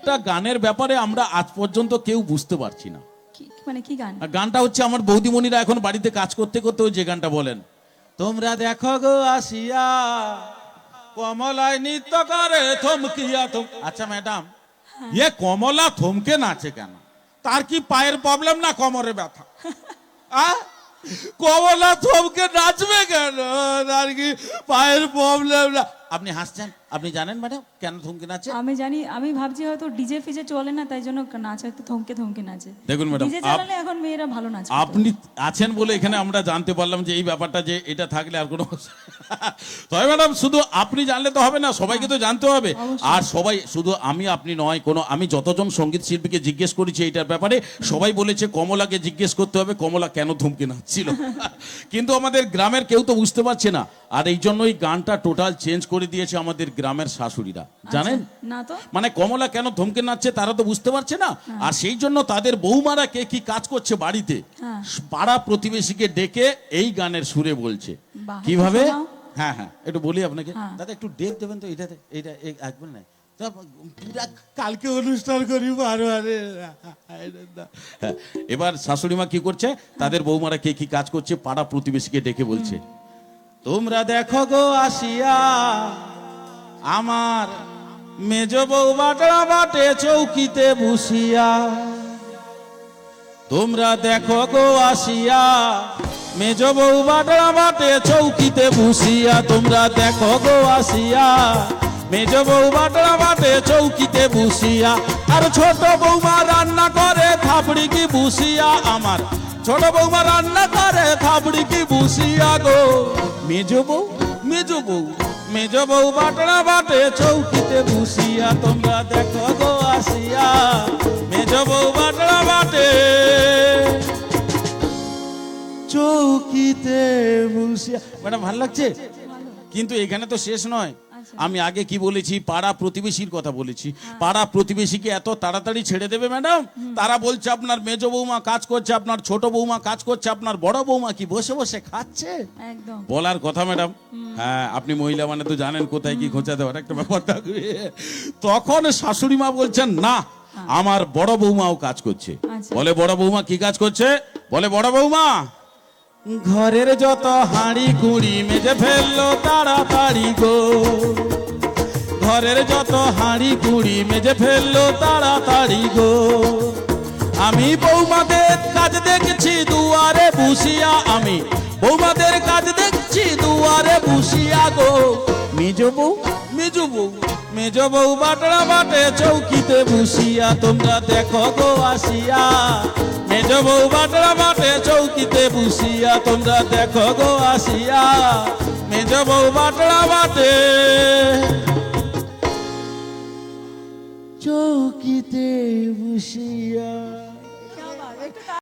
একটা গানের ব্যাপারে আমরা আজ পর্যন্ত কেউ বুঝতে পারছি না। মানে কি গান? গানটা হচ্ছে আমার বৌদিমণিরা এখন বাড়িতে কাজ করতে করতে ওই যে গানটা বলেন, তোমরা দেখো গো আসিয়া কমলায় নৃত্য করে থমকিয়া আচ্ছা ম্যাডাম, ইয়ে কমলা থমকে নাচে কেন? তার কি পায়ের প্রবলেম না কোমরে ব্যথা? কমলা থমকে নাচবে কেন? তার কি পায়ের প্রবলেম না? আপনি হাসছেন, আপনি জানেন ম্যাডাম কেন থমকে নাচে? আমি জানি, আমি ভাবছি হয়তো ডিজে ফিজে চলে না, তাই জন্য নাচ হয়তো থমকে থমকে নাচে। দেখুন ম্যাডাম, ডিজে চালালে এখন মেয়েরা ভালো নাচে। আপনি আছেন বলে এখানে আমরা জানতে পারলাম যে এই ব্যাপারটা, যে এটা থাকলে আর কোনো তবে ম্যাডাম শুধু আপনি জানলে তো হবে না, সবাইকে তো জানতে হবে। আর সবাই, শুধু আমি আপনি নয়, কোনো আমি যতজন সঙ্গীত শিল্পীকে জিজ্ঞেস করেছি এইটার ব্যাপারে, সবাই বলেছে কমলাকে জিজ্ঞেস করতে হবে কমলা কেন থমকে নাচছিল। কিন্তু আমাদের গ্রামের কেউ তো বুঝতে পারছে না, আর এই জন্যই গানটা টোটাল চেঞ্জ করে দিয়েছে আমাদের গ্রামের শাশুড়িরা, জানেন না? তো মানে কমলা কেন থমকে নাচছে তারা তো বুঝতে পারছে না, আর সেই জন্য তাদের বৌমারা কে কি কাজ করছে বাড়িতে, পাড়া প্রতিবেশীকে ডেকে এই গানের সুরে বলছে কিভাবে। হ্যাঁ হ্যাঁ, একটু বলি আপনাকে দাদা, একটু ডেক দেবেন তো এটাতে, এইটা একবার নাই কালকে অনুষ্ঠান করি বারবারে। এবার শাশুড়ি মা কি করছে, তাদের বৌমারা কে কি কাজ করছে পাড়া প্রতিবেশীকে ডেকে বলছে, তোমরা দেখো গো আসিয়া আমার মেজ বউ বাটরা বাটে চৌকিতে বসিয়া, তোমরা দেখো গো আসিয়া মেজ বউ বাটরা বাটে চৌকিতে বসিয়া, তোমরা দেখো গো আসিয়া মেজ বউ বাটরা বাটে চৌকিতে বসিয়া, আর ছোট বৌমা রান্না করে থাপড়ি কি বসিয়া, আমার ছোট বৌমা রান্না করে থাপড়ি কি বসিয়া গো, মেজ বউ মেজ বউ মেজ বউ বাটরা বাটে চৌকিতে বসিয়া, তোমরা দেখো গো আসিয়া মেজ বউ বাটরা বাটে চৌকিতে বসিয়া। ম্যাডাম ভালো লাগছে? কিন্তু এখানে তো শেষ নয়, আমি আগে কি বলেছি, পাড়া প্রতিবেশীর কথা বলেছি। পাড়া প্রতিবেশীকে এত তাড়াতাড়ি ছেড়ে দেবে ম্যাডাম? তারা বলছে আপনার মেজ বৌমা কাজ করছে, আপনার ছোট বৌমা কাজ করছে, আপনার বড় বৌমা কি বসে বসে খাচ্ছে? একদম বলার কথা ম্যাডাম। হ্যাঁ, আপনি মহিলা মানে তো জানেন কোথায় কি খোঁচা দেওয়ার একটা ব্যাপার থাকবে। তখন শাশুড়ি মা বলছেন না, আমার বড় বৌমাও কাজ করছে। বলে বড় বৌমা কি কাজ করছে? বলে বড় বৌমা ঘরের যত হাঁড়ি কুড়ি মেজে ফেললো তাড়াতাড়ি গো, ঘরের যত হাঁড়ি কুড়ি মেজে ফেললো তাড়াতাড়ি গো, আমি বৌমাদের কাজ দেখছি দুয়ারে বসিয়া, আমি বৌমাদের কাজ দেখছি দুয়ারে বসিয়া গো, মেজ বউ মেজ বউ মেজ বউ বাটরা বাটে চৌকিতে বসিয়া, তোমরা দেখো গো আসিয়া মেজ বউ বাটরা বাটে চৌকিতে বসিয়া, তোমরা দেখো গো আসিয়া মেজ বউ বাটরা বাটে চৌকিতে বসিয়া।